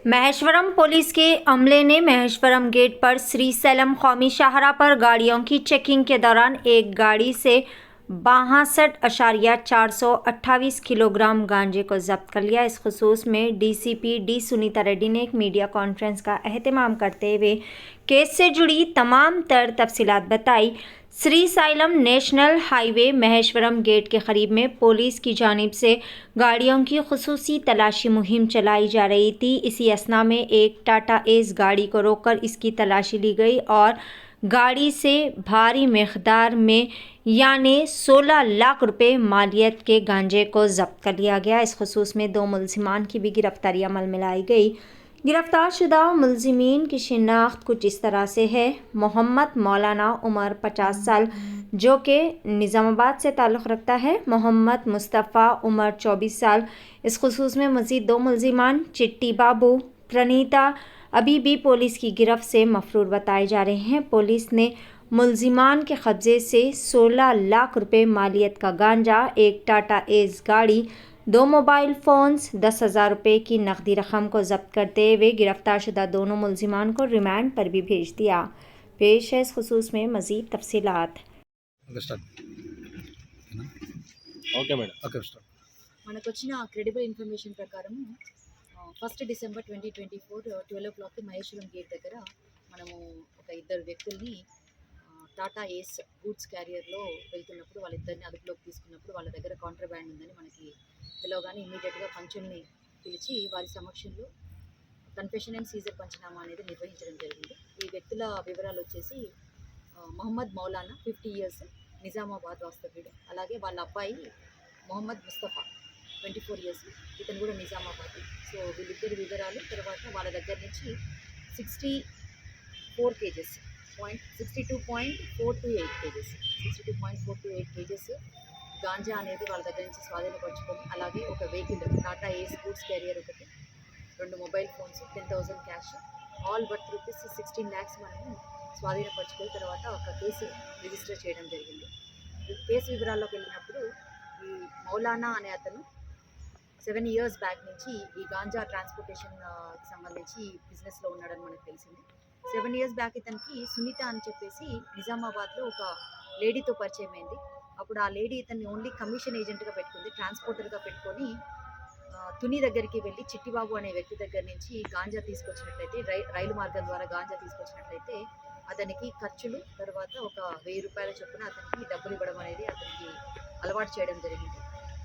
Maheshwaram police के अमले ने महेश्वरम गेट पर श्रीशैलम कौमी शाहरा पर गाड़ियों की चेकिंग के दौरान एक गाड़ी से 62.428 किलोग्राम गांजे को जब्त कर लिया। इस खुसूस में डीसीपी डी सुनीता रेड्डी ने एक मीडिया कॉन्फ्रेंस का एहतमाम करते हुए केस से जुड़ी तमाम तर तफसीलात बताई। Srisailam national highway Maheshwaram gate के करीब में पुलिस की जानिब से गाड़ियों की खुसूसी तलाशी मुहिम चलाई जा रही थी। इसी असना में एक टाटा एस गाड़ी को रोककर इसकी तलाशी ली गई और गाड़ी से भारी मिक़दार में यानी 16 लाख रुपए मालियत के गांजे को जब्त कर लिया गया। इस खुसूस में 2 मुलजिमान की भी गिरफ्तारी अमल में लाई गई। गिरफ्तार शुदा मुलजिमीन की शिनाख्त कुछ इस तरह से है। मोहम्मद मौलाना उमर 50 साल जो कि निज़ामाबाद से ताल्लुक़ रखता है। मोहम्मद मुस्तफ़ा उमर 24 साल। इस खुसूस में मज़ीद 2 मुलजिमान चिट्टी बाबू प्रणीता अभी भी पुलिस की गिरफ्त से मफरूर बताए जा रहे हैं। पुलिस ने मुलजिमान के कब्ज़े से 16 लाख रुपए मालियत का गांजा, एक टाटा एस गाड़ी, 2 मोबाइल फ़ोन्स, 10,000 रुपये की नकदी रकम को जब्त करते हुए गिरफ्तार शुदा दोनों मुलजिमान को रिमांड पर भी भेज दिया। पेश है इस खुसूस में मज़ीद तफसीलात। Okay madam. మనకు వచ్చిన క్రెడిబుల్ ఇన్ఫర్మేషన్ ప్రకారం 1 డిసెంబర్ 2024 12 మహేశ్వరం గేట్ దగ్గర మనము ఒక ఇద్దరు వ్యక్తుల్ని టాటా ఏస్ గూడ్స్ క్యారియర్లో వెళ్తున్నప్పుడు వాళ్ళిద్దరిని అదుపులోకి తీసుకున్నప్పుడు వాళ్ళ దగ్గర కాంట్రాబ్యాండ్ ఉందని మనకి తెలియగానే ఇమీడియట్గా పంచుల్ని పిలిచి వారి సమక్షంలో కన్ఫెషన్ అండ్ సీజర్ పంచనామా అనేది నిర్వహించడం జరిగింది. ఈ వ్యక్తుల వివరాలు వచ్చేసి మొహమ్మద్ మౌలానా 50 ఇయర్స్ నిజామాబాద్ వాస్తవ్యుడు. అలాగే వాళ్ళ అబ్బాయి మొహమ్మద్ ముస్తఫా 24 ఇయర్స్, ఇతను కూడా నిజామాబాద్. సో వీళ్ళిద్దరి వివరాలు తర్వాత వాళ్ళ దగ్గర నుంచి 62.428 కేజెస్ గాంజా అనేది వాళ్ళ దగ్గర నుంచి స్వాధీనపరచుకొని, అలాగే ఒక వెహికల్ టాటా ఏస్ గూడ్స్ క్యారియర్ ఒకటి, 2 mobile phones, 10,000 cash, all worth rupees 16 lakhs మనము స్వాధీనపరచుకుని తర్వాత ఒక కేసు రిజిస్టర్ చేయడం జరిగింది. కేసు వివరాల్లోకి వెళ్ళినప్పుడు ఈ మౌలానా అనే అతను 7 years బ్యాక్ నుంచి ఈ గాంజా ట్రాన్స్పోర్టేషన్ సంబంధించి బిజినెస్లో ఉన్నాడని మనకు తెలిసింది. 7 years బ్యాక్ ఇతనికి సునీత అని చెప్పేసి నిజామాబాద్లో ఒక లేడీతో పరిచయం అయింది. అప్పుడు ఆ లేడీ ఇతన్ని ఓన్లీ కమిషన్ ఏజెంట్గా పెట్టుకుంది, ట్రాన్స్పోర్టర్గా పెట్టుకొని తుని దగ్గరికి వెళ్ళి చిట్టిబాబు అనే వ్యక్తి దగ్గర నుంచి గాంజా తీసుకొచ్చినట్లయితే, రైలు మార్గం ద్వారా గాంజా తీసుకొచ్చినట్లయితే అతనికి ఖర్చులు తర్వాత ఒక 1000 రూపాయల చొప్పున అతనికి డబ్బులు ఇవ్వడం అనేది అతనికి అలవాటు చేయడం జరిగింది.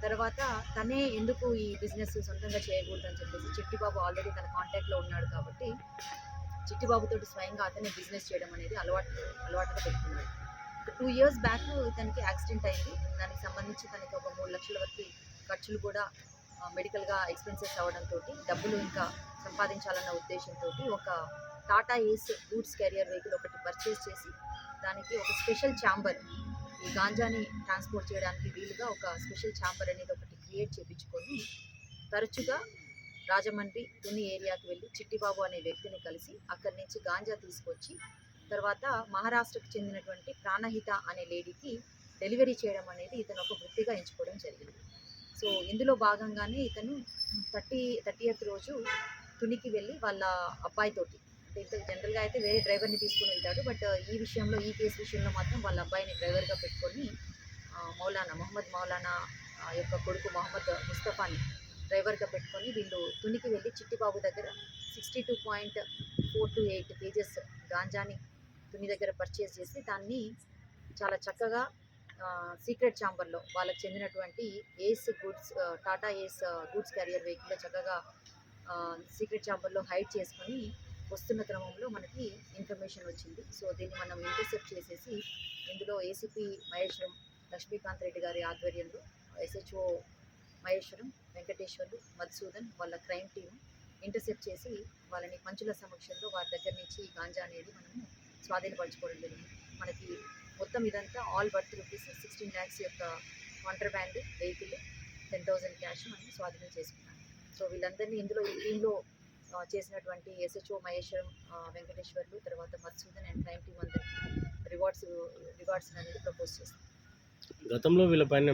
తర్వాత తనే ఎందుకు ఈ బిజినెస్ సొంతంగా చేయకూడదని చెప్పేసి చిట్టిబాబు ఆల్రెడీ తన కాంటాక్ట్లో ఉన్నాడు కాబట్టి చిట్టిబాబుతోటి స్వయంగా అతనే బిజినెస్ చేయడం అనేది అలవాటుగా పెట్టుకున్నాడు. 2 years బ్యాక్ ఇతనికి యాక్సిడెంట్ అయింది. దానికి సంబంధించి తనకి ఒక 3 లక్షల వరకు ఖర్చులు కూడా మెడికల్గా ఎక్స్పెన్సెస్ అవ్వడంతో డబ్బులు ఇంకా సంపాదించాలన్న ఉద్దేశంతో ఒక టాటా ఏస్ గూడ్స్ క్యారియర్ వెహికల్ ఒకటి పర్చేస్ చేసి దానికి ఒక స్పెషల్ ఛాంబర్, ఈ గాంజాని ట్రాన్స్పోర్ట్ చేయడానికి వీలుగా ఒక స్పెషల్ ఛాంబర్ అనేది ఒకటి క్రియేట్ చేయించుకొని తరచుగా రాజమండ్రి తుని ఏరియాకి వెళ్ళి చిట్టిబాబు అనే వ్యక్తిని కలిసి అక్కడి నుంచి గాంజా తీసుకొచ్చి తర్వాత మహారాష్ట్రకు చెందినటువంటి ప్రాణహిత అనే లేడీకి డెలివరీ చేయడం అనేది ఇతను ఒక వృత్తిగా ఎంచుకోవడం జరిగింది. సో ఇందులో భాగంగానే ఇతను 30th రోజు తునికి వెళ్ళి వాళ్ళ అబ్బాయితోటి, అంటే జనరల్గా అయితే వేరే డ్రైవర్ని తీసుకొని వెళ్తాడు, బట్ ఈ కేసు విషయంలో మాత్రం వాళ్ళ అబ్బాయిని డ్రైవర్గా పెట్టుకొని మొహమ్మద్ మౌలానా యొక్క కొడుకు మొహమ్మద్ ముస్తఫాని డ్రైవర్గా పెట్టుకొని వీళ్ళు తునికి వెళ్ళి చిట్టిబాబు దగ్గర 62.428 కేజెస్ గాంజాని తుని దగ్గర పర్చేస్ చేసి దాన్ని చాలా చక్కగా సీక్రెట్ ఛాంబర్లో వాళ్ళకి చెందినటువంటి టాటా ఏస్ గూడ్స్ క్యారియర్ వెహికల్లో చక్కగా సీక్రెట్ ఛాంబర్లో హైడ్ చేసుకొని వస్తున్న క్రమంలో మనకి ఇన్ఫర్మేషన్ వచ్చింది. సో దీన్ని మనం ఇంటర్సెప్ట్ చేసేసి ఇందులో ఏసీపీ మహేశ్వరం లక్ష్మీకాంత్ రెడ్డి గారి ఆధ్వర్యంలో SHO మహేశ్వరం, వెంకటేశ్వర్లు, మధుసూదన్ వాళ్ళ క్రైమ్ టీము ఇంటర్సెప్ట్ చేసి వాళ్ళని పంచుల సమక్షంలో వారి దగ్గర నుంచి గాంజా అనేది మనము స్వాధీనపరచుకోవడం జరిగింది. మనకి మొత్తం ఇదంతా ఆల్ వర్త్ రూపీస్ 16 lakhs యొక్క కాంట్రాబ్యాండ్ వెహికల్, 10,000 క్యాష్ మనం స్వాధీనం చేసుకున్నాం. సో వీళ్ళందరినీ ఇందులో ఈ టీంలో చేసినటువంటి SHO మహేశ్వరం, వెంకటేశ్వర్లు, తర్వాత మధుసూదన్ అండ్ క్రైమ్ టీమ్ అందరికీ రివార్డ్స్ అనేది ప్రపోజ్ చేస్తాం. గతంలో వీళ్ళపైన